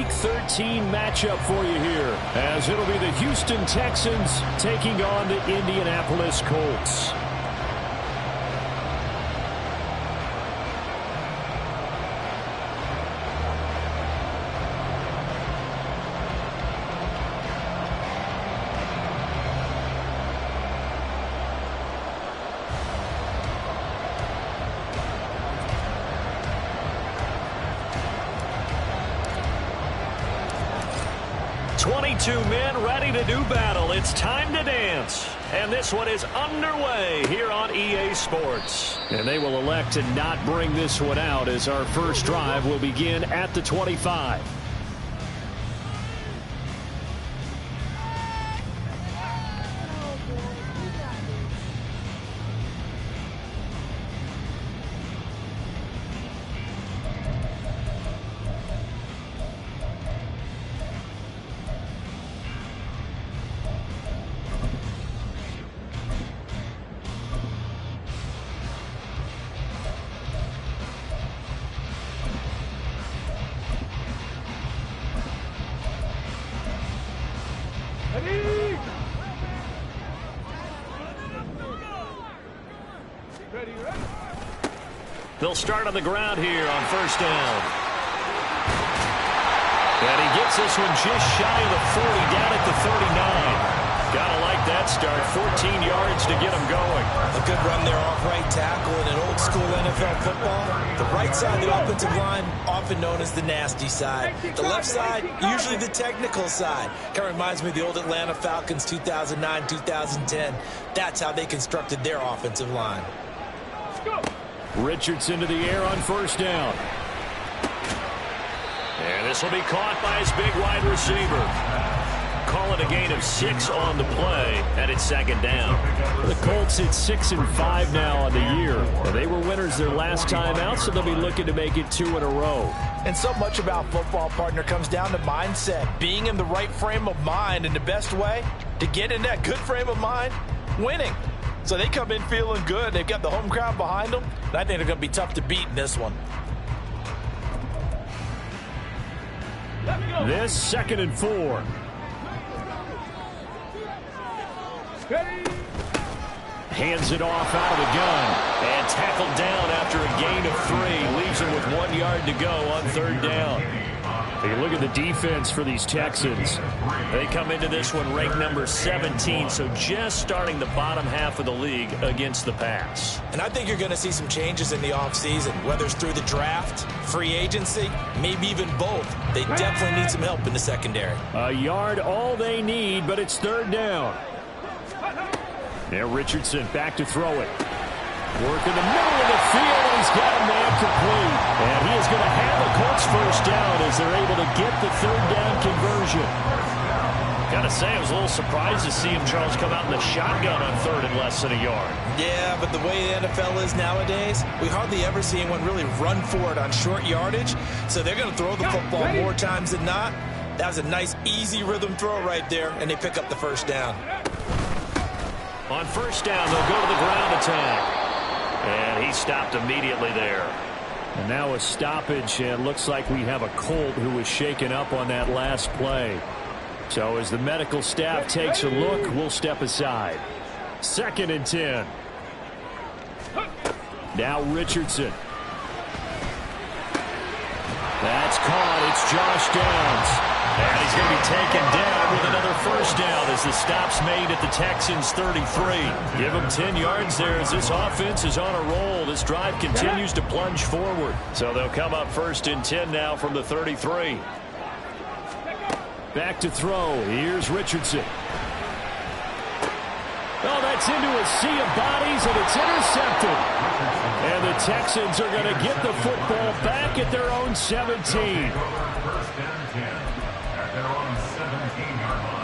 Week 13 matchup for you here, as it'll be the Houston Texans taking on the Indianapolis Colts. Two men ready to do battle. It's time to dance. And this one is underway here on EA Sports. And they will elect to not bring this one out as our first drive will begin at the 25. They'll start on the ground here on first down. And he gets this one just shy of the 40, down at the 39. Gotta like that start. 14 yards to get him going. A good run there off right tackle in an old school NFL football. The right side of the offensive line, often known as the nasty side. The left side, usually the technical side. Kind of reminds me of the old Atlanta Falcons 2009, 2010. That's how they constructed their offensive line. Let's go. Richardson to the air on first down. And this will be caught by his big wide receiver. Call it a gain of 6 on the play, and it's second down. The Colts sit 6-5 now on the year. And they were winners their last time out, so they'll be looking to make it 2 in a row. And so much about football, partner, comes down to mindset. Being in the right frame of mind, and the best way to get in that good frame of mind, winning. So they come in feeling good. They've got the home crowd behind them. And I think they're going to be tough to beat in this one. This 2nd and 4. Hands it off out of the gun. And tackled down after a gain of 3. Leaves him with 1 yard to go on third down. Take a look at the defense for these Texans. They come into this one ranked number 17, so just starting the bottom half of the league against the pass. And I think you're going to see some changes in the offseason, whether it's through the draft, free agency, maybe even both. They definitely need some help in the secondary. A yard all they need, but it's third down. Now Richardson back to throw it. Work in the middle of the field, and he's got a man complete. And he is going to have the Colts first down as they're able to get the third down conversion. Got to say, I was a little surprised to see him, Charles, come out in the shotgun on third and less than a yard. Yeah, but the way the NFL is nowadays, we hardly ever see anyone really run for it on short yardage. So they're going to throw the football more times than not. That was a nice, easy rhythm throw right there, and they pick up the first down. On first down, they'll go to the ground attack. And he stopped immediately there. And now a stoppage, and looks like we have a Colt who was shaken up on that last play. So as the medical staff takes a look, we'll step aside. 2nd and 10. Now Richardson. That's caught. It's Josh Downs. And he's going to be taken down with another first down as the stop's made at the Texans' 33. Give him 10 yards there as this offense is on a roll. This drive continues to plunge forward. So they'll come up 1st and 10 now from the 33. Back to throw. Here's Richardson. Oh, that's into a sea of bodies, and it's intercepted. And the Texans are going to get the football back at their own 17. They're on the 17-yard line.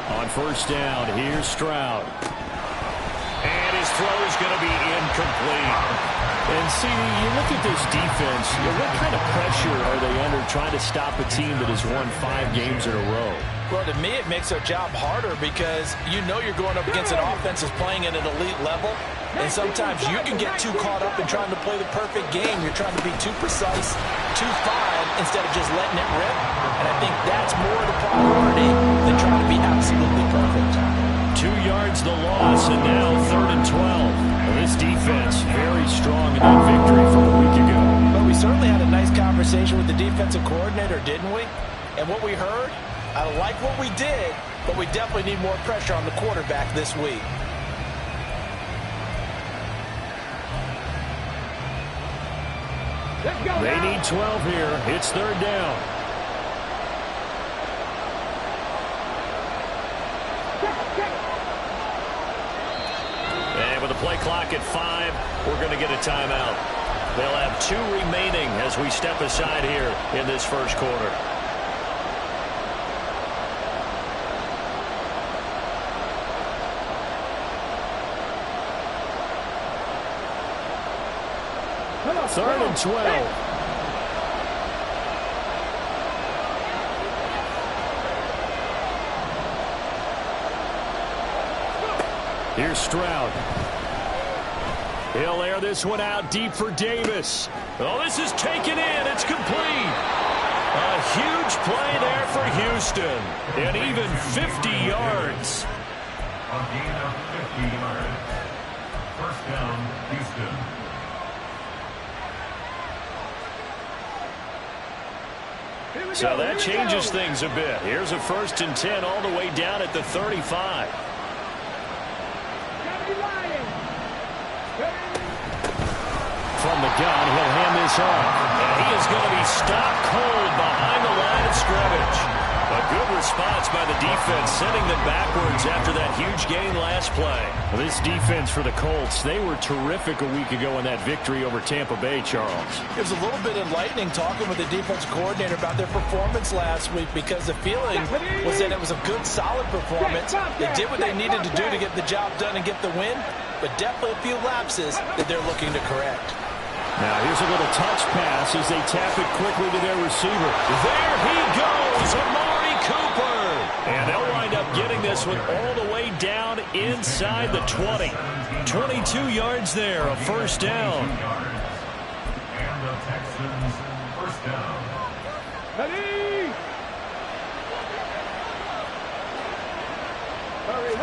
On first down, here's Stroud. And his throw is going to be incomplete. And see, you look at this defense, what kind of pressure are they under trying to stop a team that has won 5 games in a row? Well, to me, it makes their job harder because you know you're going up against an offense that's playing at an elite level. And sometimes you can get too caught up in trying to play the perfect game. You're trying to be too precise, too fine, instead of just letting it rip. And I think that's more the priority than trying to be absolutely perfect. 2 yards the loss, and now 3rd and 12. Well, this defense very strong in that victory from a week ago. But we certainly had a nice conversation with the defensive coordinator, didn't we? And what we heard, I like what we did, but we definitely need more pressure on the quarterback this week. They need 12 here. It's 3rd down. And with the play clock at 5, we're going to get a timeout. They'll have 2 remaining as we step aside here in this first quarter. Third and 12. Here's Stroud. He'll air this one out deep for Davis. Oh, this is taken in. It's complete. A huge play there for Houston. And even 50 yards. A gain of 50 yards. First down, Houston. So that changes things a bit. Here's a 1st and 10 all the way down at the 35. From the gun, he'll hand this off. And he is going to be stopped cold behind the line of scrimmage. A good response by the defense, sending them backwards after that huge gain last play. Well, this defense for the Colts, they were terrific a week ago in that victory over Tampa Bay, Charles. It was a little bit enlightening talking with the defensive coordinator about their performance last week because the feeling was that it was a good, solid performance. They did what they needed to do to get the job done and get the win, but definitely a few lapses that they're looking to correct. Now here's a little touch pass as they tap it quickly to their receiver. There he goes, Amari Cooper. And they'll wind up getting this one all the way down inside the 20. 22 yards there, a 1st down. And the Texans, 1st down. Ready? Hurry.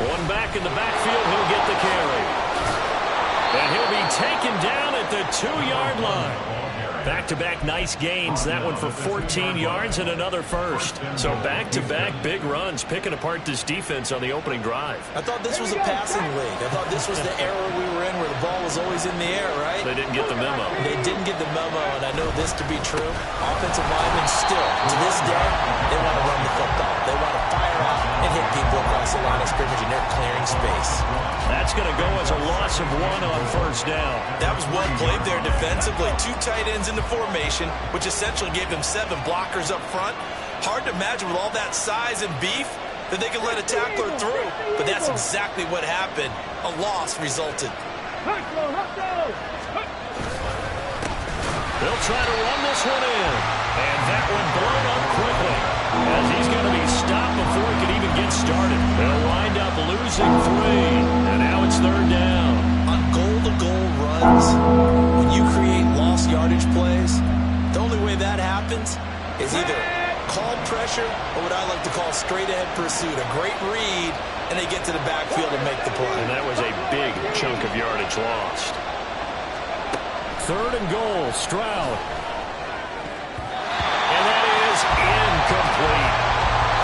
One back in the backfield, he'll get the carry. And he'll be taken down at the 2-yard line. Back-to-back nice gains. That one for 14 yards and another 1st. So back-to-back big runs, picking apart this defense on the opening drive. I thought this was a passing league. I thought this was the era we were in where the ball was always in the air, right? They didn't get the memo. They didn't get the memo, and I know this to be true. Offensive linemen still, to this day, they want to run the football. They want to fire out and hit people across the line of scrimmage, and they're clearing space. That's going to go as a loss of 1 on 1st down. That was well played there defensively. 2 tight ends in the formation, which essentially gave them 7 blockers up front. Hard to imagine with all that size and beef that they could let a tackler through, but that's exactly what happened. A loss resulted. They'll try to run this one in, and that one blown up quickly as he's going to be stopped before he can even get started. They'll wind up losing 3, and now it's 3rd down. On goal-to-goal runs, when you create lost yardage plays, the only way that happens is either called pressure or what I like to call straight-ahead pursuit. A great read, and they get to the backfield and make the play. And that was a big chunk of yardage lost. 3rd and goal, Stroud. And that is incomplete.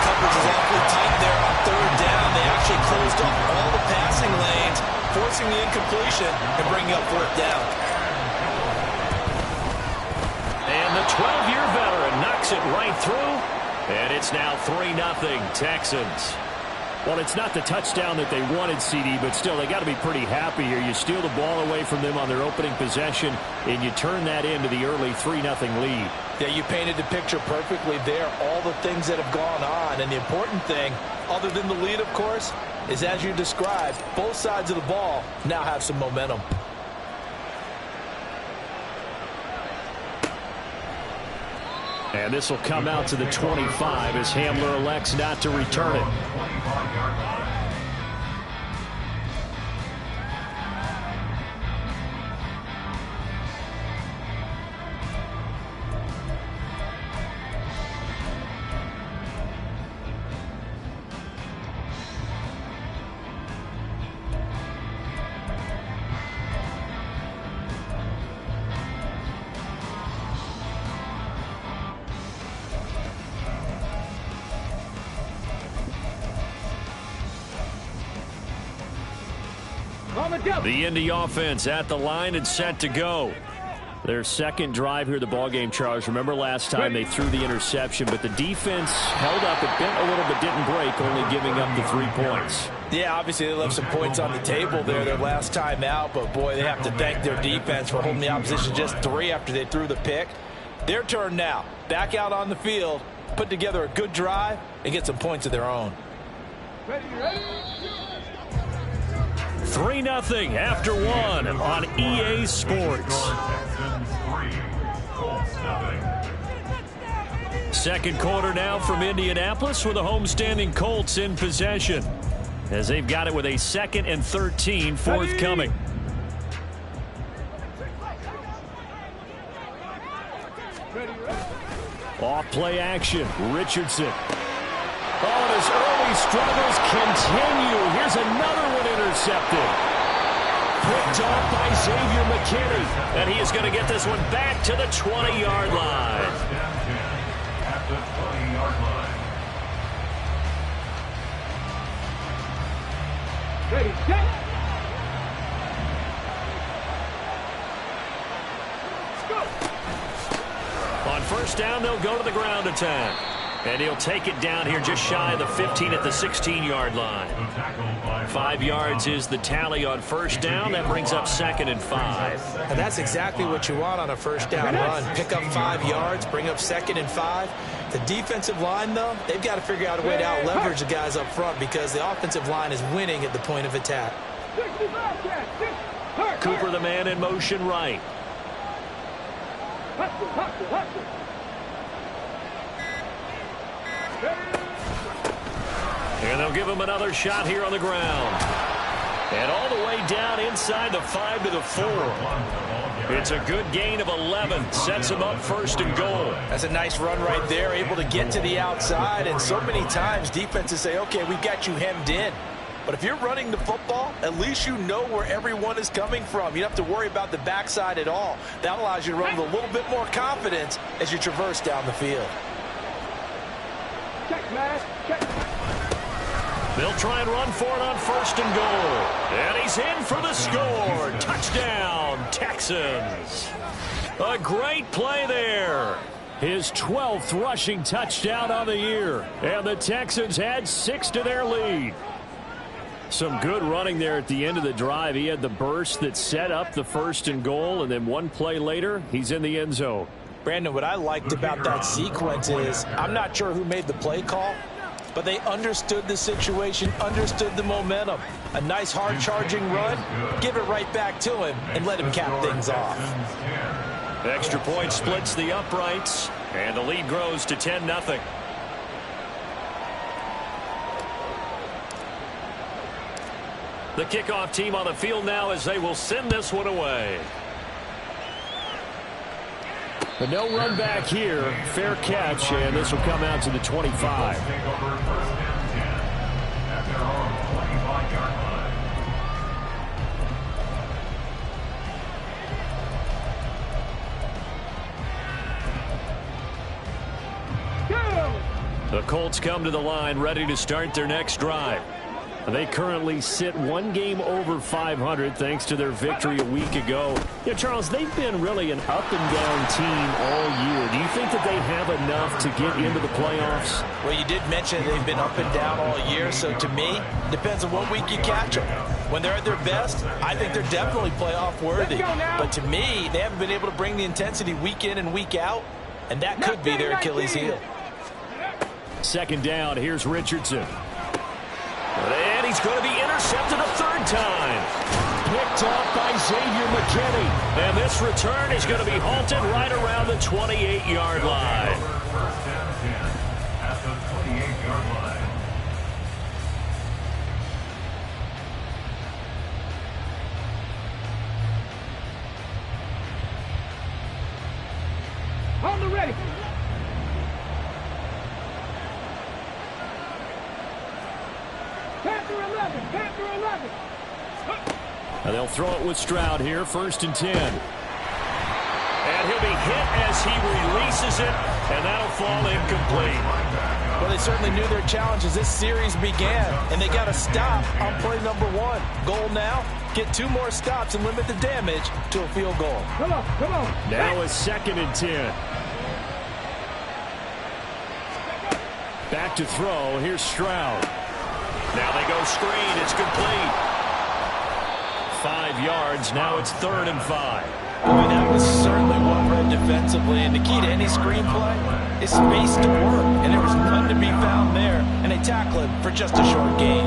Coverage is awfully tight there on 3rd down. They actually closed off all the passing lanes, forcing the incompletion and bringing up 4th down. And the 12-year veteran knocks it right through. And it's now 3-0 Texans. Well, it's not the touchdown that they wanted, CD, but still, they got to be pretty happy here. You steal the ball away from them on their opening possession, and you turn that into the early 3-0 lead. Yeah, you painted the picture perfectly there. All the things that have gone on, and the important thing, other than the lead, of course, is, as you described, both sides of the ball now have some momentum. And this will come out to the 25 as Hamler elects not to return it. The Indy offense at the line and set to go. Their second drive here, the ball game, Charles. Remember last time they threw the interception, but the defense held up. It bent a little but didn't break, only giving up the 3 points. Yeah, obviously they left some points on the table there their last time out, but boy, they have to thank their defense for holding the opposition just 3 after they threw the pick. Their turn now. Back out on the field, put together a good drive, and get some points of their own. 3-0 after 1 on EA Sports. Second quarter now from Indianapolis with the homestanding Colts in possession as they've got it with a 2nd and 13 forthcoming. Off play action. Richardson. Oh, and his early struggles continue. Here's another one intercepted. Picked off by Xavier McKinney. And he is going to get this one back to the 20-yard line. At the 20-yard line. Ready, set. Let's go. On first down, they'll go to the ground attack. And he'll take it down here just shy of the 15 at the 16-yard line. 5 yards is the tally on first down. That brings up 2nd and 5. And that's exactly what you want on a first down run. Pick up 5 yards, bring up 2nd and 5. The defensive line, though, they've got to figure out a way to out-leverage the guys up front because the offensive line is winning at the point of attack. Cooper, the man in motion right. And they'll give him another shot here on the ground. And all the way down inside the 5 to the 4. It's a good gain of 11. Sets him up 1st and goal. That's a nice run right there, able to get to the outside. And so many times defenses say, okay, we've got you hemmed in. But if you're running the football, at least you know where everyone is coming from. You don't have to worry about the backside at all. That allows you to run with a little bit more confidence as you traverse down the field. Check, man. Check. They'll try and run for it on 1st and goal. And he's in for the score. Touchdown, Texans. A great play there. His 12th rushing touchdown on the year. And the Texans had 6 to their lead. Some good running there at the end of the drive. He had the burst that set up the 1st and goal. And then one play later, he's in the end zone. Brandon, what I liked about that sequence is I'm not sure who made the play call, but they understood the situation, understood the momentum. A nice hard-charging run, give it right back to him, and let him cap things off. Extra point splits the uprights, and the lead grows to 10-0. The kickoff team on the field now as they will send this one away. But no run back here. Fair catch, and this will come out to the 25. The Colts come to the line ready to start their next drive. They currently sit 1 game over 500 thanks to their victory a week ago. Yeah, Charles, they've been really an up-and-down team all year. Do you think that they have enough to get into the playoffs? Well, you did mention they've been up and down all year, so to me, depends on what week you catch them. When they're at their best, I think they're definitely playoff worthy. But to me, they haven't been able to bring the intensity week in and week out, and that could be their Achilles heel. 2nd down, here's Richardson. And he's one's going to be intercepted a third time. Picked off by Xavier McKinney. And this return is going to be halted right around the 28-yard line. First and 10 at the 28-yard line. On the ready. Panther 11. Panther 11. And they'll throw it with Stroud here, 1st and 10. And he'll be hit as he releases it, and that'll fall incomplete. Well, they certainly knew their challenge as this series began, and they got to stop on play number 1. Goal now, get 2 more stops and limit the damage to a field goal. Come on, come on. Now a 2nd and 10. Back to throw. Here's Stroud. Now they go screen. It's complete. 5 yards. Now it's 3rd and 5. I mean, that was certainly well read defensively, and the key to any screenplay is space to work, and there was none to be found there, and they tackle it for just a short gain.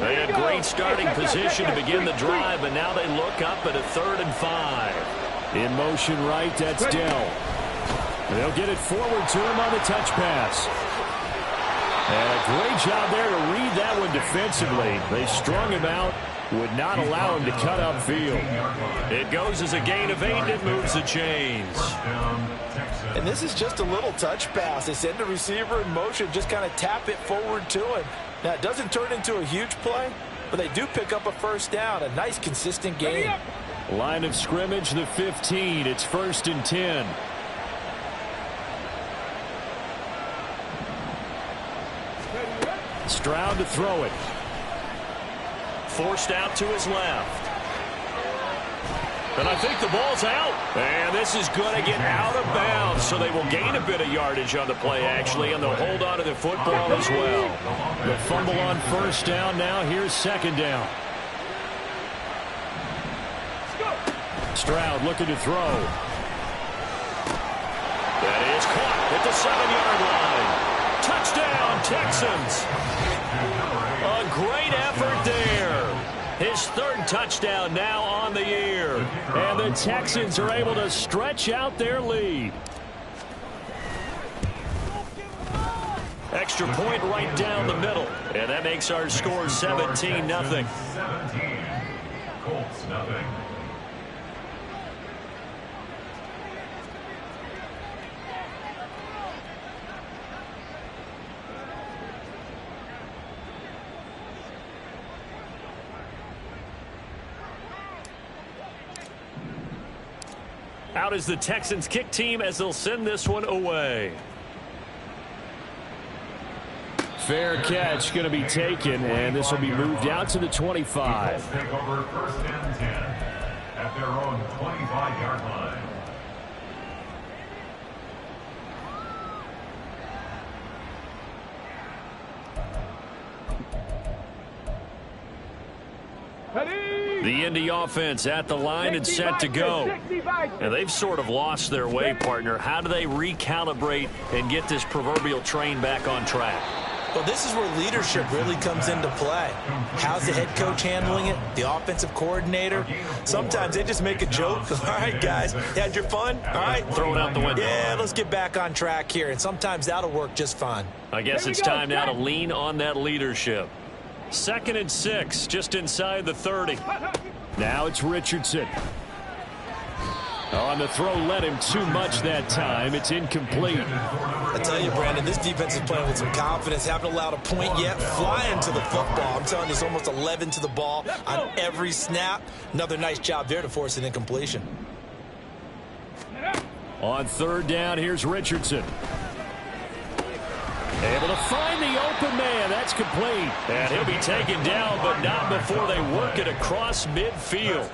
They had great starting position to begin the drive, but now they look up at a 3rd and 5. In motion right, that's Dell. They'll get it forward to him on the touch pass. And a great job there to read that one defensively. They strung him out, would not allow him to cut upfield. It goes as a gain of 8, and it moves the chains. And this is just a little touch pass. They send the receiver in motion, just kind of tap it forward to him. Now, it doesn't turn into a huge play, but they do pick up a 1st down, a nice, consistent gain. Line of scrimmage, the 15. It's 1st and 10. Stroud to throw it. Forced out to his left. And I think the ball's out. And this is going to get out of bounds, so they will gain a bit of yardage on the play, actually, and they'll hold on to the football as well. The fumble on 1st down. Now here's 2nd down. Stroud looking to throw. That is caught at the 7-yard line. Touchdown, Texans. A great effort there. His 3rd touchdown now on the year. And the Texans are able to stretch out their lead. Extra point right down the middle. And that makes our score 17-0. 17. Colts, nothing. Out is the Texans kick team as they'll send this one away. Fair catch going to be taken, and this will be moved out to the 25. Colts take over 1st and 10 at their own 25-yard line. The Indy offense at the line and set to go. And they've sort of lost their way, partner. How do they recalibrate and get this proverbial train back on track? Well, this is where leadership really comes into play. How's the head coach handling it? The offensive coordinator? Sometimes they just make a joke. All right, guys, had your fun? All right. Throw it out the window. Yeah, let's get back on track here. And sometimes that'll work just fine. I guess it's time now to lean on that leadership. 2nd and 6, just inside the 30. Now it's Richardson. On the throw, led him too much that time. It's incomplete. I tell you, Brandon, this defense is playing with some confidence. Haven't allowed a point yet. Flying to the football. I'm telling you, it's almost 11 to the ball on every snap. Another nice job there to force an incompletion. On 3rd down, here's Richardson. Able to find the open man. That's complete. And he'll be taken down, but not before they work it across midfield.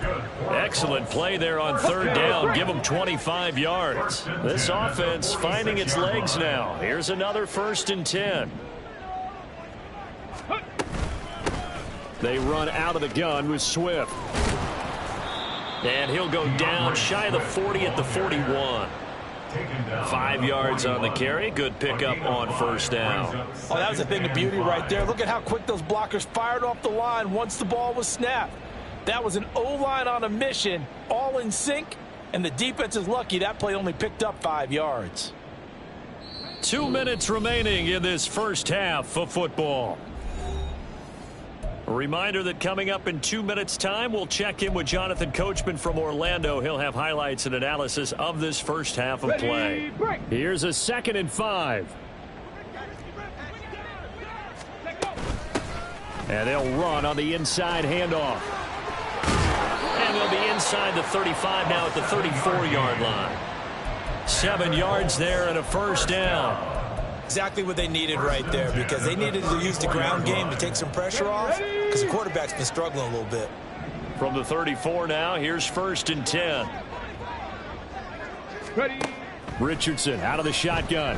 Excellent play there on 3rd down. Give them 25 yards. This offense finding its legs now. Here's another 1st and 10. They run out of the gun with Swift. And he'll go down shy of the 40 at the 41. taken down. 5 yards on the carry. Good pickup on first down. Oh, that was a thing of beauty right there. Look at how quick those blockers fired off the line once the ball was snapped. That was an O-line on a mission, all in sync, and the defense is lucky that play only picked up 5 yards. 2 minutes remaining in this first half of football. A reminder that coming up in 2 minutes' time, we'll check in with Jonathan Coachman from Orlando. He'll have highlights and analysis of this first half of play. Here's a 2nd and 5. And they'll run on the inside handoff. And they'll be inside the 35 now at the 34-yard line. 7 yards there and a first down. Exactly what they needed right there, because they needed to use the ground game to take some pressure off, because the quarterback's been struggling a little bit. From the 34 now, here's 1st and 10. Ready. Richardson out of the shotgun.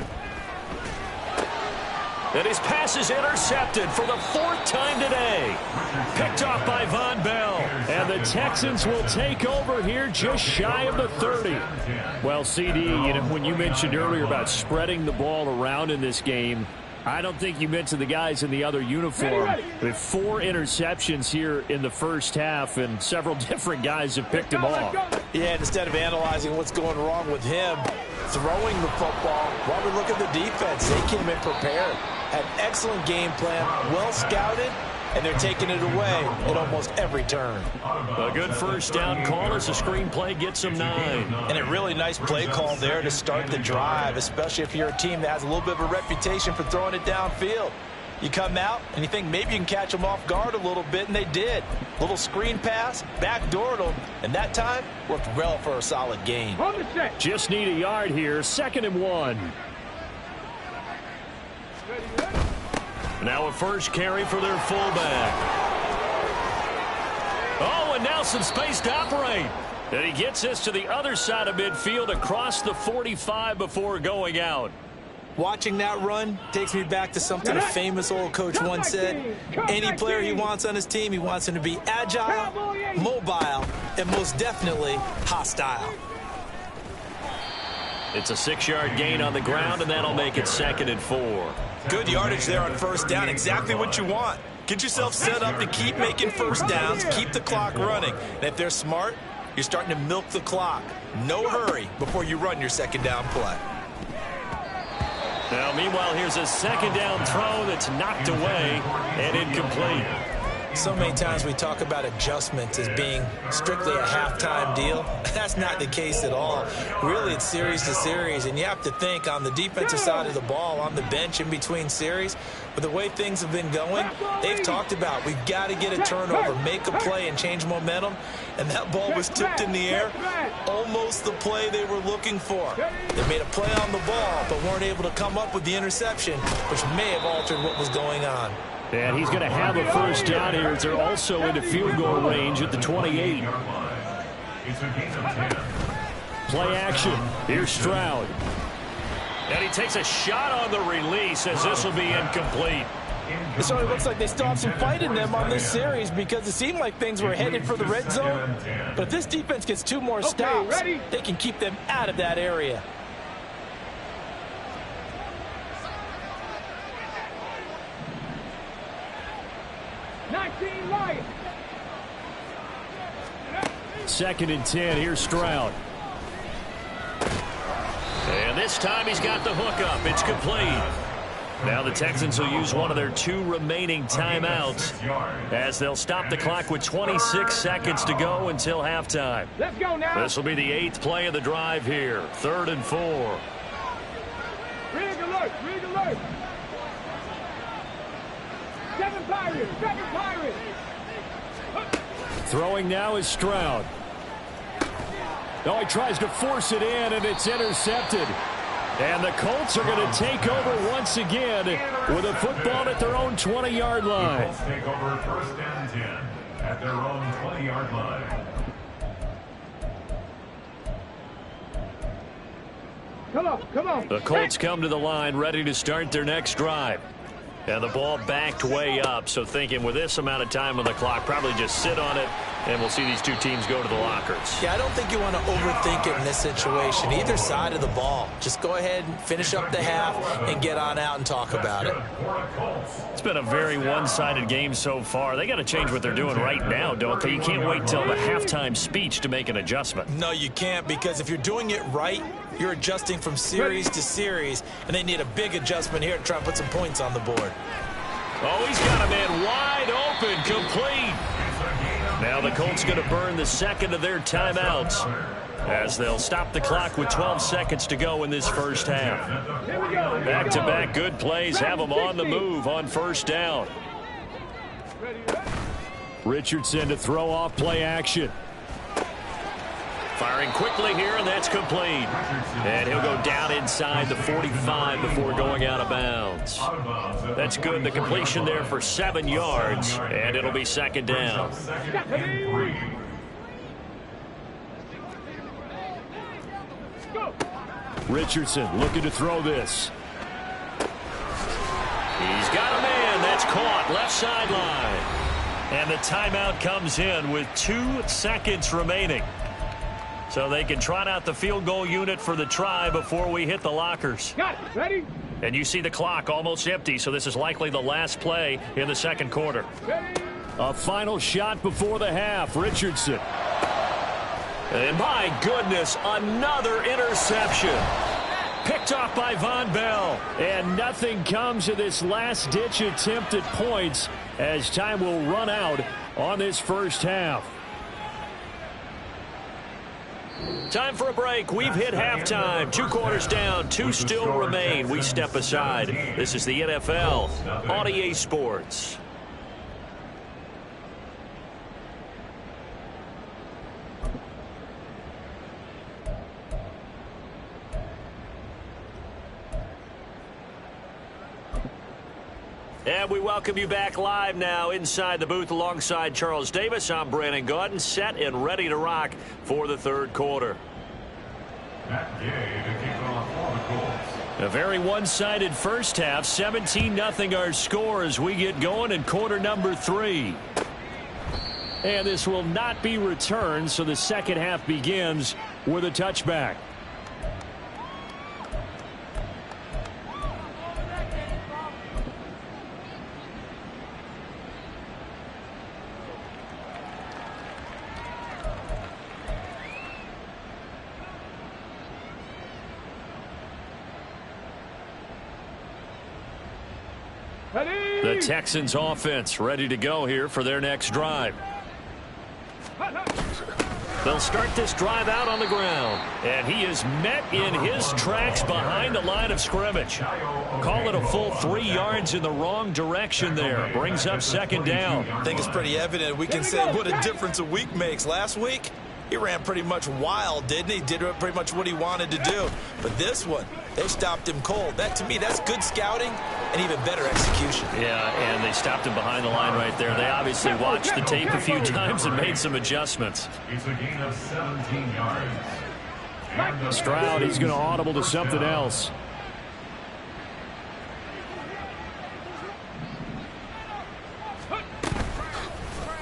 And his pass is intercepted for the 4th time today. Picked off by Von Bell. And the Texans will take over here just shy of the 30. Well, CD, you know, when you mentioned earlier about spreading the ball around in this game, I don't think you mentioned the guys in the other uniform. With 4 interceptions here in the first half, and several different guys have picked him off. Yeah, and instead of analyzing what's going wrong with him throwing the football, while we look at the defense, they came in prepared. Had excellent game plan, well scouted, and they're taking it away at almost every turn. A good first down call as the screenplay gets them 9. And a really nice play call there to start the drive, especially if you're a team that has a little bit of a reputation for throwing it downfield. You come out and you think maybe you can catch them off guard a little bit, and they did. Little screen pass, backdoored them, and that time worked well for a solid gain. Just need a yard here, 2nd and 1. Now a first carry for their fullback. Oh, and now some space to operate. And he gets this to the other side of midfield across the 45 before going out. Watching that run takes me back to something a famous old coach once said. Any player he wants on his team, he wants him to be agile, mobile, and most definitely hostile. It's a 6-yard gain on the ground, and that'll make it 2nd and 4. Good yardage there on first down. Exactly what you want. Get yourself set up to keep making first downs, keep the clock running. And if they're smart, you're starting to milk the clock. No hurry before you run your 2nd down play. Now, meanwhile, here's a 2nd down throw that's knocked away and incomplete. So many times we talk about adjustments as being strictly a halftime deal. That's not the case at all. Really, it's series to series, and you have to think on the defensive side of the ball, on the bench in between series. But the way things have been going, they've talked about we've got to get a turnover, make a play, and change momentum. And that ball was tipped in the air, almost the play they were looking for. They made a play on the ball, but weren't able to come up with the interception, which may have altered what was going on. And he's going to have a first down here as they're also into field goal range at the 28. Play action. Here's Stroud. And he takes a shot on the release as this will be incomplete. It certainly looks like they still have some fight in them on this series because it seemed like things were headed for the red zone. But if this defense gets 2 more stops, they can keep them out of that area. Lions. 2nd and 10. Here's Stroud. And this time he's got the hook up. It's complete. Now the Texans will use one of their 2 remaining timeouts as they'll stop the clock with 26 seconds to go until halftime. Let's go now. This will be the 8th play of the drive here. 3rd and 4. Rig alert. Rig alert. 7 Pirates. 7 Pirates. Throwing now is Stroud. Oh, he tries to force it in, and it's intercepted. And the Colts are going to take over once again with a football at their own 20-yard line. The Colts take over 1st and 10 at their own 20-yard line. Come on, come on. The Colts come to the line ready to start their next drive. And the ball backed way up, so thinking with this amount of time on the clock, probably just sit on it, and we'll see these two teams go to the lockers. Yeah, I don't think you want to overthink it in this situation. Either side of the ball. Just go ahead and finish up the half and get on out and talk about it. It's been a very one-sided game so far. They got to change what they're doing right now, don't they? You can't wait till the halftime speech to make an adjustment. No, you can't, because if you're doing it right, you're adjusting from series to series, and they need a big adjustment here to try and put some points on the board. Oh, he's got a man wide open, complete. Now the Colts going to burn the second of their timeouts as they'll stop the clock with 12 seconds to go in this first half. Back-to-back good plays have them on the move on first down. Richardson to throw off play action. Firing quickly here, and that's complete. And he'll go down inside the 45 before going out of bounds. That's good. The completion there for 7 yards, and it'll be second down. Richardson looking to throw this. He's got a man. That's caught. Left sideline. And the timeout comes in with 2 seconds remaining. So they can trot out the field goal unit for the try before we hit the lockers. Got it. Ready? And you see the clock almost empty, so this is likely the last play in the second quarter. Ready? A final shot before the half. Richardson. And my goodness, another interception. Picked off by Von Bell. And nothing comes of this last-ditch attempt at points as time will run out on this first half. Time for a break. We've hit halftime. 2 quarters down. 2 still remain. We step aside. This is the NFL on EA Sports. And we welcome you back live now inside the booth alongside Charles Davis. I'm Brandon Gaudin, set and ready to rock for the third quarter. Matt Gay to kick off for the Colts. A very one-sided first half. 17-0 our score as we get going in quarter number 3. And this will not be returned, so the second half begins with a touchback. The Texans offense ready to go here for their next drive. They'll start this drive out on the ground. And he is met in his tracks behind the line of scrimmage. Call it a full 3 yards in the wrong direction there. Brings up second down. I think it's pretty evident. We can say what a difference a week makes. Last week, he ran pretty much wild, didn't he? Did pretty much what he wanted to do. But this one, they stopped him cold. That, to me, that's good scouting and even better execution. Yeah, and they stopped him behind the line right there. They obviously watched the tape a few times and made some adjustments. It's a gain of 17 yards. Stroud, he's going to audible to something else.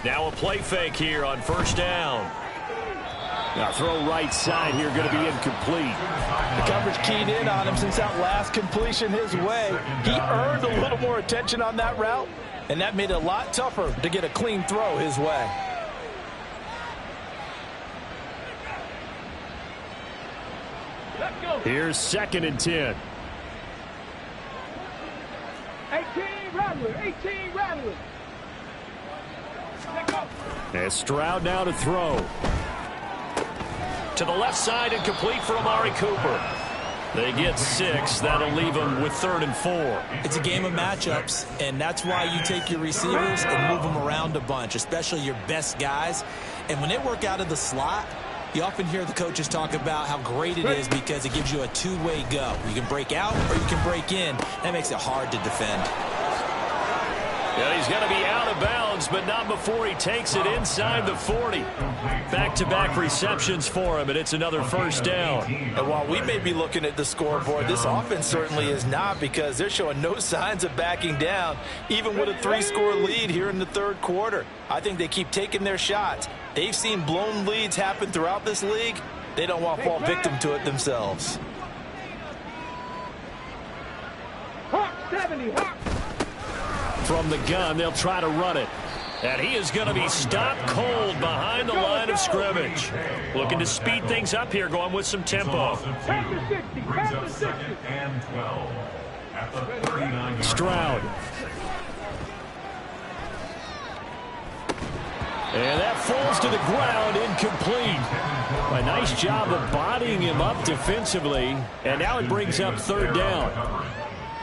Now a play fake here on first down. Now throw right side here, going to be incomplete. The coverage keyed in on him since that last completion his way. He earned a little more attention on that route, and that made it a lot tougher to get a clean throw his way. Let's go. Here's 2nd and 10. 18 Rattler. 18 Rattler. Let's go. And Stroud now to throw. To the left side and complete for Amari Cooper. They get 6. That'll leave them with 3rd and 4. It's a game of matchups, and that's why you take your receivers and move them around a bunch, especially your best guys. And when they work out of the slot, you often hear the coaches talk about how great it is because it gives you a two-way go. You can break out or you can break in. That makes it hard to defend. Yeah, he's going to be out of bounds but not before he takes it inside the 40. Back-to-back receptions for him, and it's another first down. And while we may be looking at the scoreboard, this offense certainly is not, because they're showing no signs of backing down, even with a 3-score lead here in the third quarter. I think they keep taking their shots. They've seen blown leads happen throughout this league. They don't want to fall victim to it themselves. Hawk 70, Hawk. From the gun, they'll try to run it. And he is going to be stopped cold behind the line of scrimmage. Looking to speed things up here, going with some tempo. Pass to 60, pass to 60. And 12 at the 39-yard Stroud. And that falls to the ground, incomplete. A nice job of bodying him up defensively. And now it brings up third down.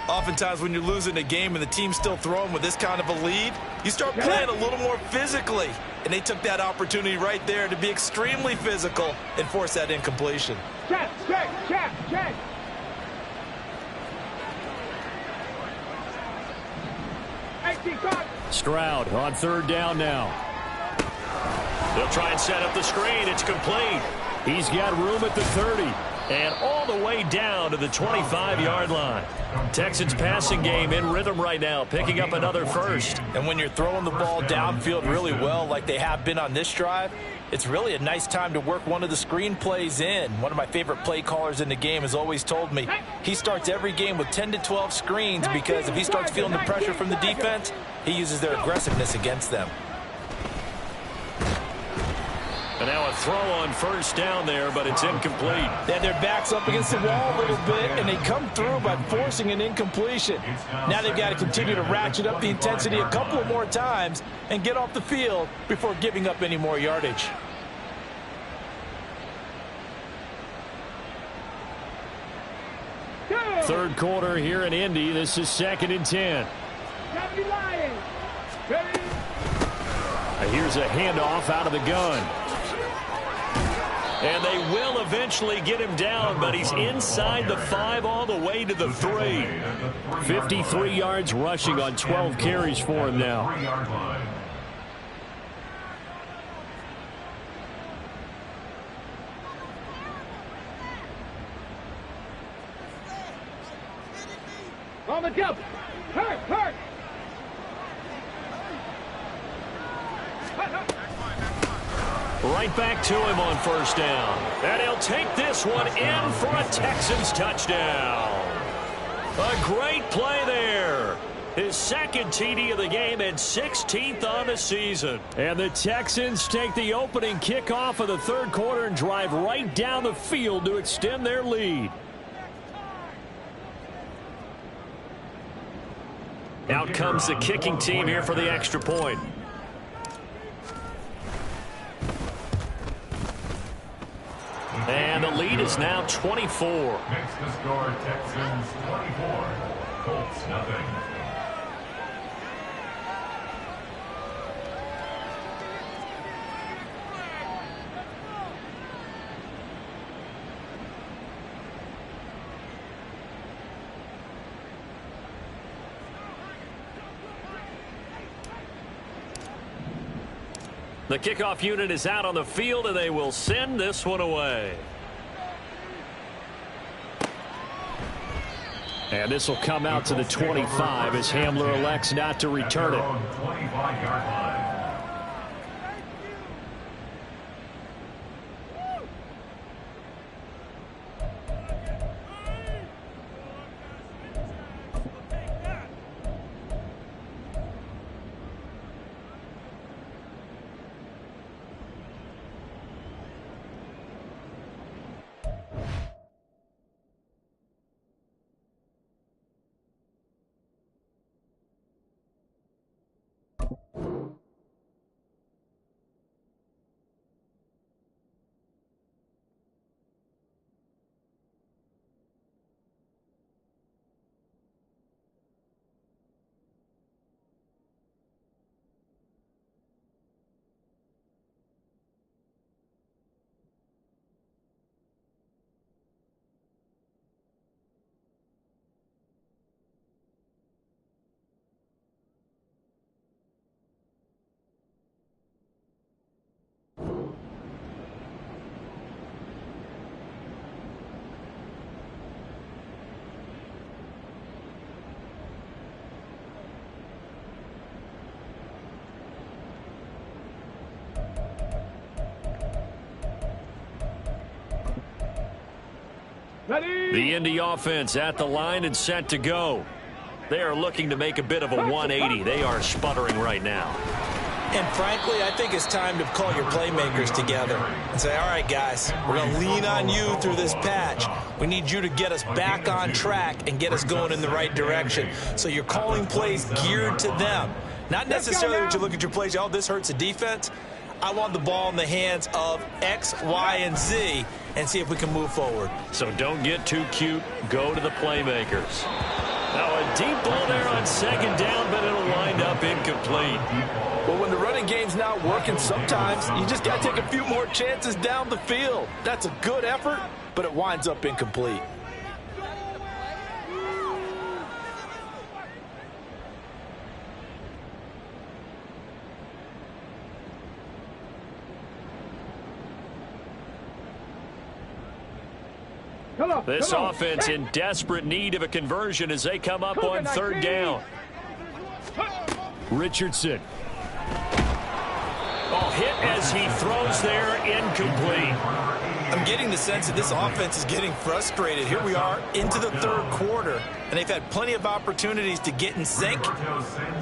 Oftentimes when you're losing a game and the team's still throwing with this kind of a lead, you start playing a little more physically. And they took that opportunity right there to be extremely physical and force that incompletion. Check, check, check, check. Stroud on third down now. They'll try and set up the screen. It's complete. He's got room at the 30. And all the way down to the 25-yard line. Texans passing game in rhythm right now, picking up another first. And when you're throwing the ball downfield really well like they have been on this drive, it's really a nice time to work one of the screen plays in. One of my favorite play callers in the game has always told me he starts every game with 10 to 12 screens, because if he starts feeling the pressure from the defense, he uses their aggressiveness against them. And now a throw on first down there, but it's incomplete. They had their backs up against the wall a little bit, and they come through by forcing an incompletion. Now they've got to continue to ratchet up the intensity a couple of more times and get off the field before giving up any more yardage. Third quarter here in Indy. This is 2nd and 10. Here's a handoff out of the gun. And they will eventually get him down, but he's inside the 5 all the way to the 3. 53 yards rushing on 12 carries for him now. On the double. Hurt, hurt. Right back to him on first down. And he'll take this one in for a Texans touchdown. A great play there. His second TD of the game and 16th on the season. And the Texans take the opening kickoff of the third quarter and drive right down the field to extend their lead. Out comes the kicking team here for the extra point. And the lead is now 24. Makes the score Texans 24, Colts nothing. The kickoff unit is out on the field, and they will send this one away. And this will come out to the 25 as Hamler elects not to return it. 25-yard line. The Indy offense at the line and set to go. They are looking to make a bit of a 180. They are sputtering right now. And frankly, I think it's time to call your playmakers together and say, all right, guys, we're going to lean on you through this patch. We need you to get us back on track and get us going in the right direction. So you're calling plays geared to them. Not necessarily when you look at your plays, oh, this hurts the defense. I want the ball in the hands of X, Y, and Z and see if we can move forward. So don't get too cute. Go to the playmakers. Now a deep ball there on second down, but it'll wind up incomplete. Well, when the running game's not working, sometimes you just got to take a few more chances down the field. That's a good effort, but it winds up incomplete. This offense in desperate need of a conversion as they come up on third down. Richardson. Oh, hit as he throws there, incomplete. I'm getting the sense that this offense is getting frustrated. Here we are into the third quarter, and they've had plenty of opportunities to get in sync.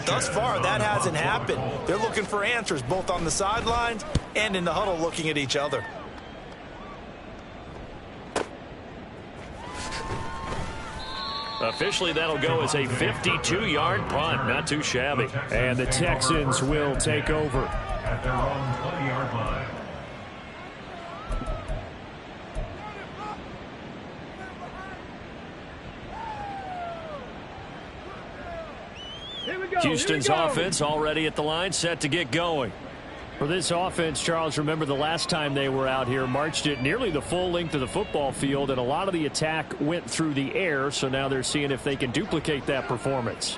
Thus far, that hasn't happened. They're looking for answers both on the sidelines and in the huddle looking at each other. Officially, that'll go as a 52-yard punt. Not too shabby. And the Texans will take over. At their own 20-yard line. Houston's offense already at the line, set to get going. For this offense, Charles, remember the last time they were out here, marched it nearly the full length of the football field, and a lot of the attack went through the air, so now they're seeing if they can duplicate that performance.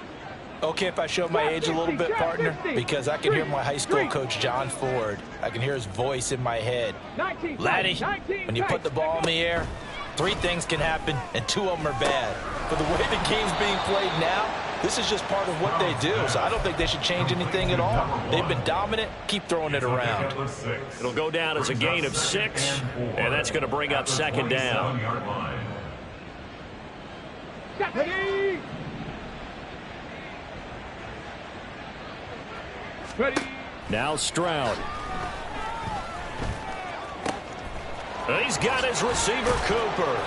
Okay, if I show my age a little bit, partner, because I can hear my high school coach, John Ford. I can hear his voice in my head. Laddie, when you put the ball in the air, 3 things can happen, and 2 of them are bad. But the way the game's being played now, this is just part of what they do, so I don't think they should change anything at all. They've been dominant. Keep throwing it around. It'll go down as a gain of 6, and that's going to bring up second down. Now Stroud. He's got his receiver, Cooper.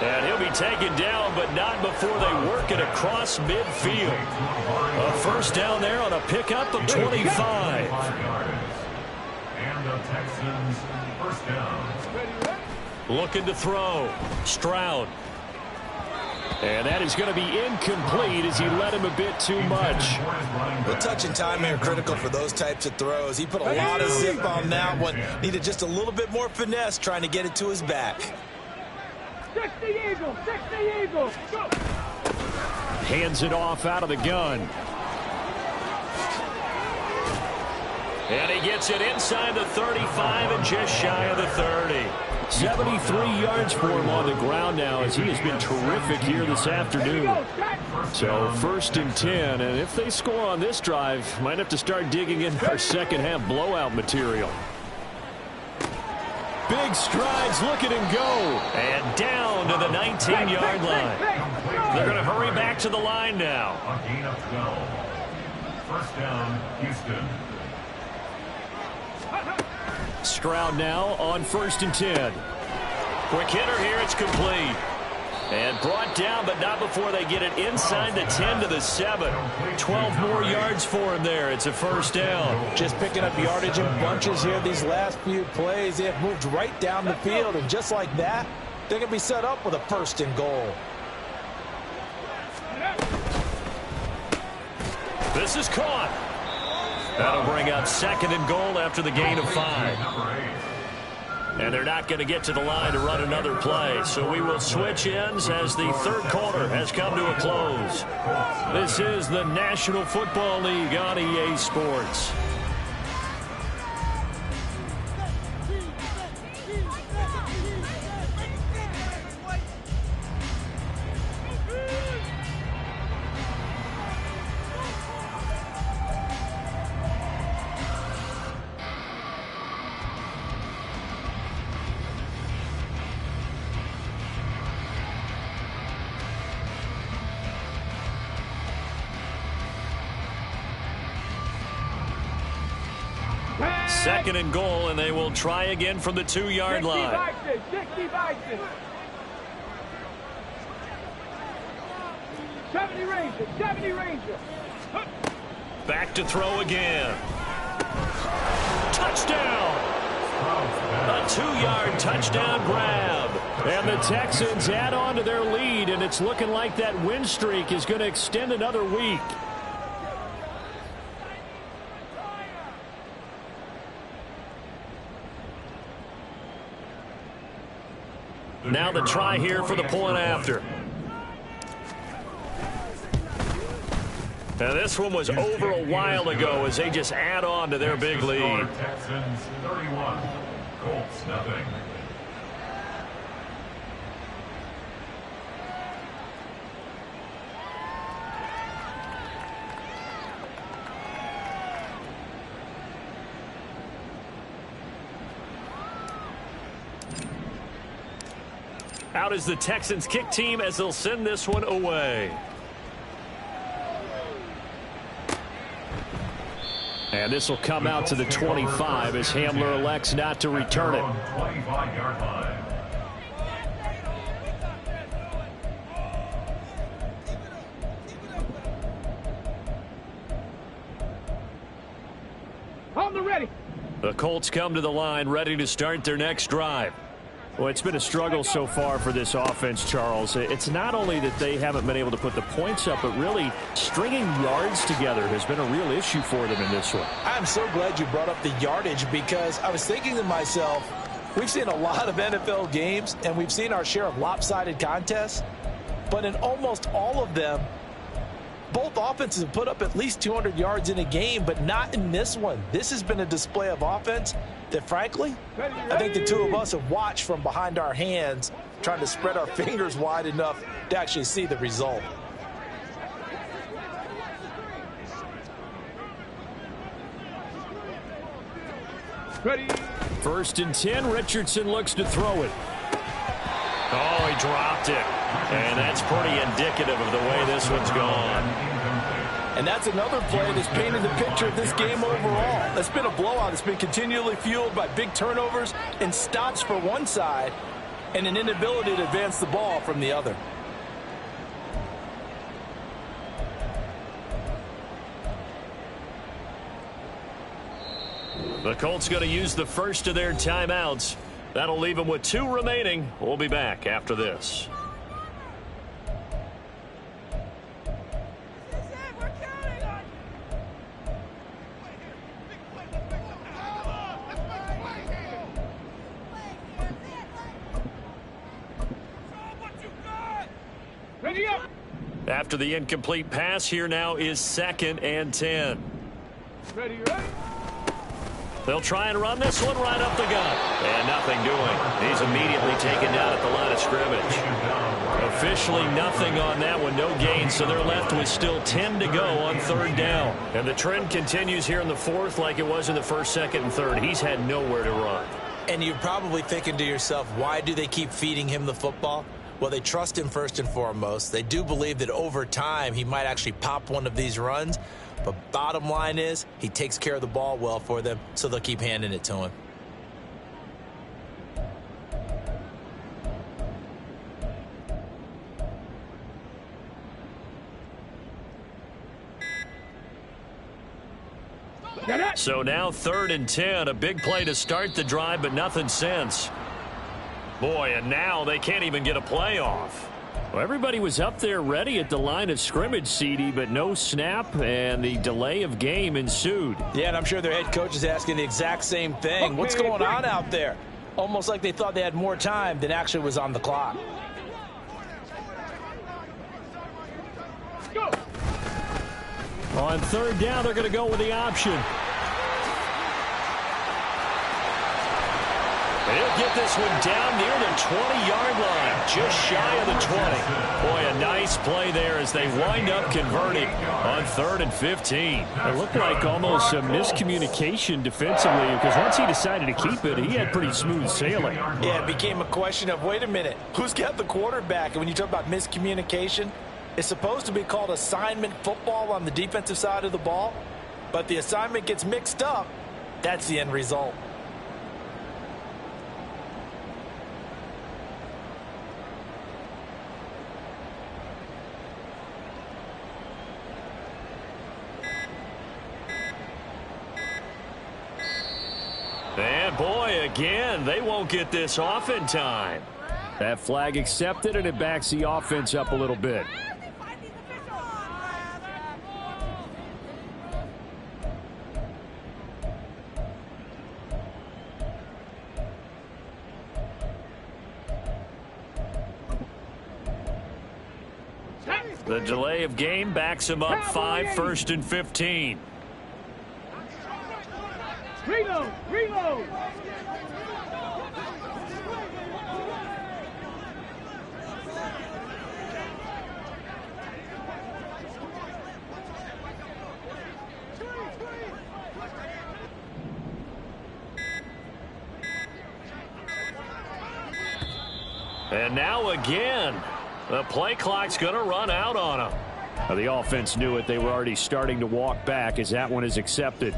And he'll be taken down, but not before they work it across midfield. A first down there on a pickup of 25. And the Texans first down. Looking to throw. Stroud. And that is going to be incomplete as he led him a bit too much. The touch and timing are critical for those types of throws. He put a lot of zip on that one. Needed just a little bit more finesse trying to get it to his back. 60 Eagles, 60 Eagles, go! Hands it off out of the gun. And he gets it inside the 35 and just shy of the 30. 73 yards for him on the ground now as he has been terrific here this afternoon. So first and 10, and if they score on this drive, might have to start digging in our second half blowout material. Big strides, look at him go. And down to the 19-yard line. They're going to hurry back to the line now. A gain of 12. First down, Houston. Stroud now on first and 10. Quick hitter here, it's complete. And brought down, but not before they get it inside the 10 to the 7. 12 more yards for him there. It's a first down. Just picking up yardage in bunches here these last few plays. They have moved right down the field, and just like that, they're going to be set up with a first and goal. This is caught. That'll bring up second and goal after the gain of 5. And they're not going to get to the line to run another play. So we will switch ends as the third quarter has come to a close. This is the National Football League on EA Sports. 2nd and goal, and they will try again from the 2-yard line. 70 Ranger, 70 Ranger. Back to throw again. Touchdown! A 2-yard touchdown grab. And the Texans add on to their lead, and it's looking like that win streak is going to extend another week. Now the try here for the point after. Now this one was over a while ago as they just add on to their big lead. Texans 31, Colts nothing. Out is the Texans kick team as they'll send this one away. And this will come out to the 25 as Hamler elects not to return it. 25-yard line. On the ready. The Colts come to the line ready to start their next drive. Well, it's been a struggle so far for this offense, Charles. It's not only that they haven't been able to put the points up, but really stringing yards together has been a real issue for them in this one. I'm so glad you brought up the yardage because I was thinking to myself, we've seen a lot of NFL games and we've seen our share of lopsided contests, but in almost all of them, both offenses have put up at least 200 yards in a game, but not in this one. This has been a display of offense that, frankly, I think the two of us have watched from behind our hands, trying to spread our fingers wide enough to actually see the result. Ready. 1st and 10, Richardson looks to throw it. Oh, he dropped it. And that's pretty indicative of the way this one's gone. And that's another play that's painted the picture of this game overall. It's been a blowout. It's been continually fueled by big turnovers and stops for one side and an inability to advance the ball from the other. The Colts going to use the first of their timeouts. That'll leave them with 2 remaining. We'll be back after this. Ready up. After the incomplete pass, here now is 2nd and 10. Ready, ready. They'll try and run this one right up the gut. And nothing doing. He's immediately taken down at the line of scrimmage. Officially nothing on that one. No gain, so they're left with still 10 to go on 3rd down. And the trend continues here in the 4th like it was in the 1st, 2nd, and 3rd. He's had nowhere to run. And you're probably thinking to yourself, why do they keep feeding him the football? Well, they trust him first and foremost. They do believe that over time he might actually pop one of these runs. But bottom line is he takes care of the ball well for them, so they'll keep handing it to him. So now 3rd and 10, a big play to start the drive, but nothing since. Boy, and now they can't even get a play off. Well, everybody was up there ready at the line of scrimmage, CD, but no snap, and the delay of game ensued. Yeah, and I'm sure their head coach is asking the exact same thing. What's going on out there? Almost like they thought they had more time than actually was on the clock. Go. On 3rd down, they're going to go with the option. They'll get this one down near the 20-yard line, just shy of the 20. Boy, a nice play there as they wind up converting on 3rd and 15. It looked like almost a miscommunication defensively because once he decided to keep it, he had pretty smooth sailing. Yeah, it became a question of, wait a minute, who's got the quarterback? And when you talk about miscommunication, it's supposed to be called assignment football on the defensive side of the ball, but the assignment gets mixed up, That's the end result. And boy, again, they won't get this off in time. That flag accepted, and it backs the offense up a little bit. The delay of game backs him up 5, 1st and 15. Reload! Reload! And now again, the play clock's going to run out on them. Now, the offense knew it. They were already starting to walk back as that one is accepted.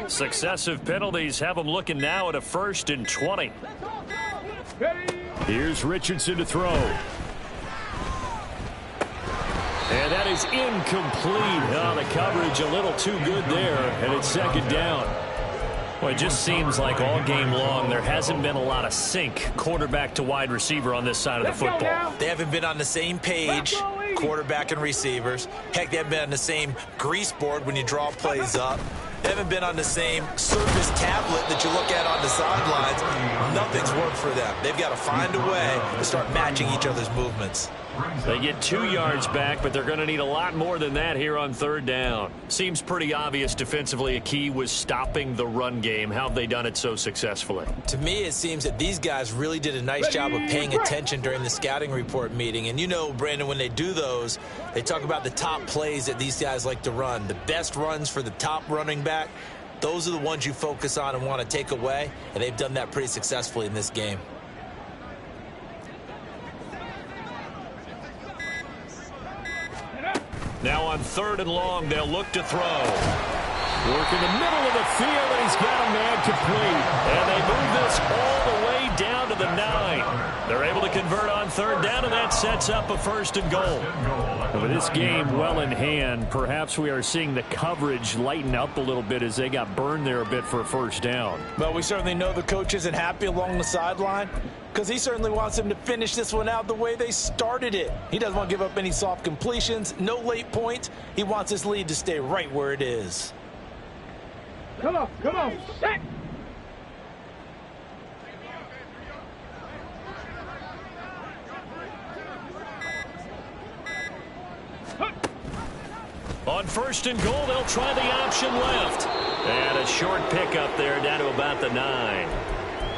Successive penalties have them looking now at a 1st and 20. Here's Richardson to throw. And that is incomplete. Oh, the coverage a little too good there, and it's 2nd down. Well, it just seems like all game long there hasn't been a lot of sync quarterback to wide receiver on this side of the football. They haven't been on the same page, quarterback and receivers. Heck, they haven't been on the same grease board when you draw plays up. They haven't been on the same Surface tablet that you look at on the sidelines. Nothing's worked for them. They've got to find a way to start matching each other's movements. They get 2 yards back, but they're going to need a lot more than that here on 3rd down. Seems pretty obvious defensively a key was stopping the run game. How have they done it so successfully? To me, it seems that these guys really did a nice job of paying attention during the scouting report meeting. And you know, Brandon, when they do those, they talk about the top plays that these guys like to run. The best runs for the top running back, those are the ones you focus on and want to take away. And they've done that pretty successfully in this game. Now on 3rd and long, they'll look to throw. Work in the middle of the field, and he's got a man complete. And they move this all the way down to the 9. They're able to convert on 3rd down, and that sets up a 1st and goal. And with this game well in hand, perhaps we are seeing the coverage lighten up a little bit as they got burned there a bit for a 1st down. Well, we certainly know the coach isn't happy along the sideline because he certainly wants them to finish this one out the way they started it. He doesn't want to give up any soft completions, no late points. He wants his lead to stay right where it is. Come on, set! On 1st and goal, they'll try the option left. And a short pickup there down to about the 9.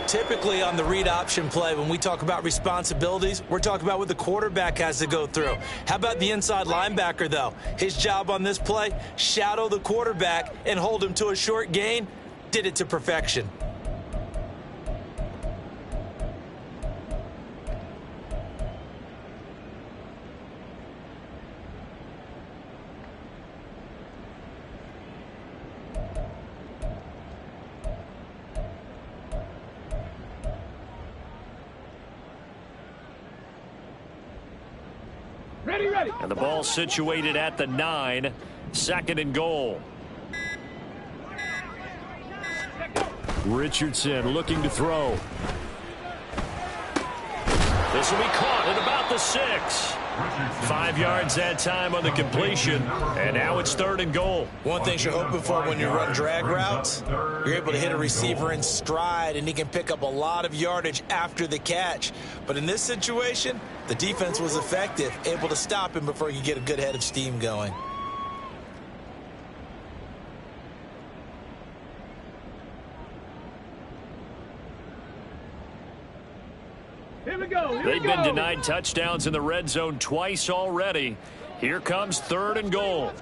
Typically on the read option play, when we talk about responsibilities, we're talking about what the quarterback has to go through. How about the inside linebacker, though? His job on this play, shadow the quarterback and hold him to a short gain. Did it to perfection. Ready. And the ball situated at the 9. 2nd and goal. Richardson looking to throw. This will be caught at about the 6. 5 yards that time on the completion. And now it's 3rd and goal. One thing you're hoping for when you run drag routes, you're able to hit a receiver in stride, and he can pick up a lot of yardage after the catch. But in this situation, the defense was effective, able to stop him before he could get a good head of steam going. Here we go. They've been denied touchdowns in the red zone twice already. Here comes 3rd and goal.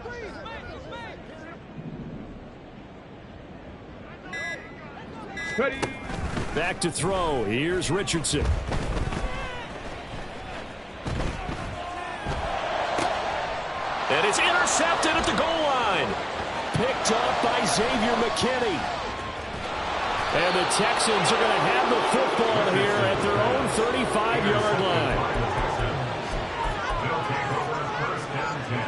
Ready. Back to throw. Here's Richardson. And it's intercepted at the goal line. Picked up by Xavier McKinney. And the Texans are going to have the football here at their own 35-yard line. They'll take over 1st and 10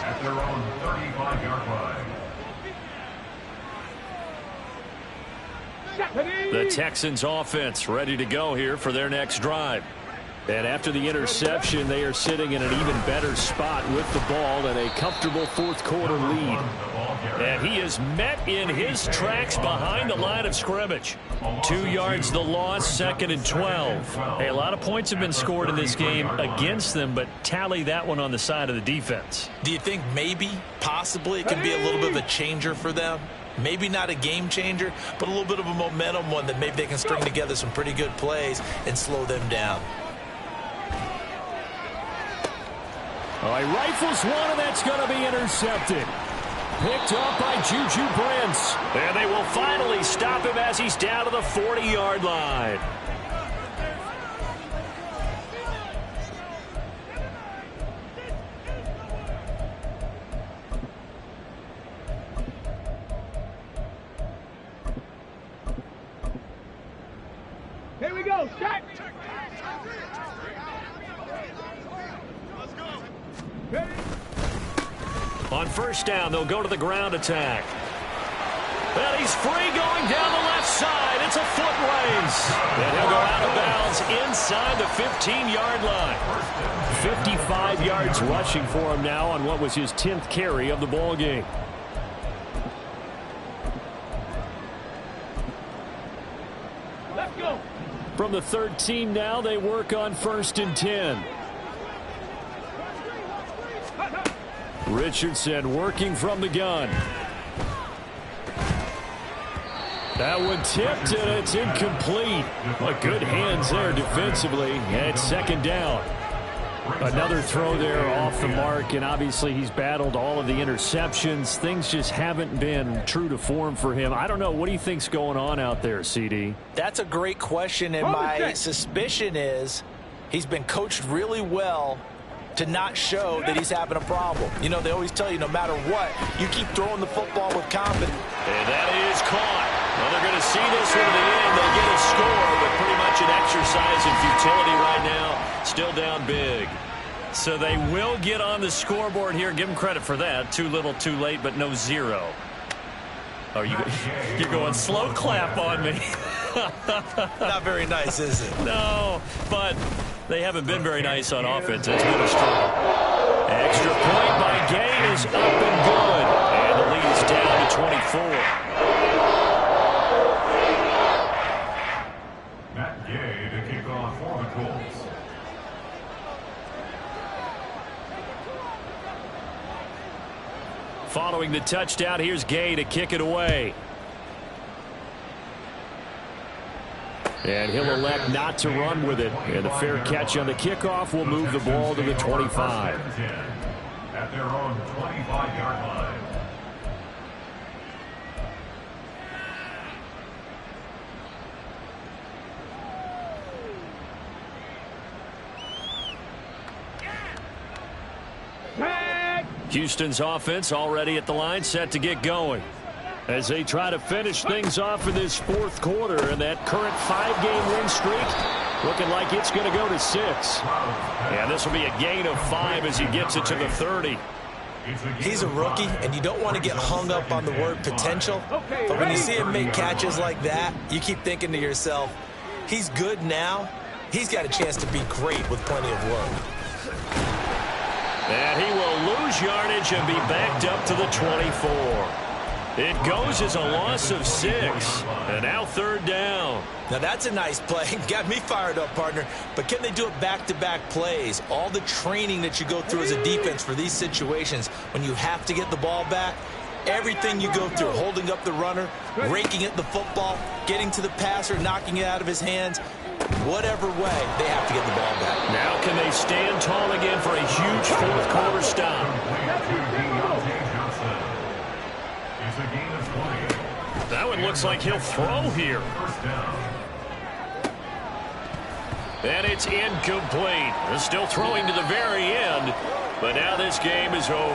at their own 35-yard line. The Texans offense ready to go here for their next drive. And after the interception, they are sitting in an even better spot with the ball and a comfortable 4th quarter lead. And he is met in his tracks behind the line of scrimmage. 2 yards the loss, 2nd and 12. Hey, a lot of points have been scored in this game against them, but tally that one on the side of the defense. Do you think maybe, possibly, it can be a little bit of a changer for them? Maybe not a game changer, but a little bit of a momentum one that maybe they can string together some pretty good plays and slow them down. All right, rifles one, and that's going to be intercepted. Picked up by Juju Brents. And they will finally stop him as he's down to the 40-yard line. Here we go. Set. On 1st down, they'll go to the ground attack. And he's free going down the left side. It's a foot race. And he'll go out of bounds inside the 15-yard line. 55 yards rushing for him now on what was his 10th carry of the ball game. Let's go. From the 13 now, they work on 1st and 10. Richardson working from the gun. That one tipped, and it's incomplete. But good hands there defensively. And it's 2nd down. Another throw there off the mark, and obviously he's battled all of the interceptions. Things just haven't been true to form for him. I don't know. What do you think's going on out there, CD? That's a great question, and my suspicion is he's been coached really well to not show that he's having a problem. You know, they always tell you no matter what, you keep throwing the football with confidence. And that is caught. Well, they're going to see this one to the end. They'll get a score, but pretty much an exercise in futility right now. Still down big. So they will get on the scoreboard here. Give them credit for that. Too little, too late, but no 0. Oh, you're going slow clap on me. Not very nice, is it? No, but they haven't been very nice on offense. It's been a struggle. Extra point by Gay is up and good. And the lead is down to 24. Matt Gay to kick off for the Colts. Following the touchdown, here's Gay to kick it away. And he'll elect not to run with it. And a fair catch on the kickoff will move the ball to the 25. At their own 25-yard line. Houston's offense already at the line, set to get going as they try to finish things off in this 4th quarter. And that current 5-game win streak looking like it's going to go to 6. And this will be a gain of 5 as he gets it to the 30. He's a rookie, and you don't want to get hung up on the word potential. But when you see him make catches like that, you keep thinking to yourself, he's good now. He's got a chance to be great with plenty of work. And he will lose yardage and be backed up to the 24. It goes as a loss of 6. And now 3rd down. Now that's a nice play. Got me fired up, partner. But can they do it back-to-back plays? All the training that you go through as a defense for these situations, when you have to get the ball back, everything you go through, holding up the runner, raking at the football, getting to the passer, knocking it out of his hands, Whatever way, they have to get the ball back. Now can they stand tall again for a huge fourth quarter stop? It's a gain of 20. That one looks like he'll throw here. First down. And it's incomplete. They're still throwing to the very end, but now this game is over.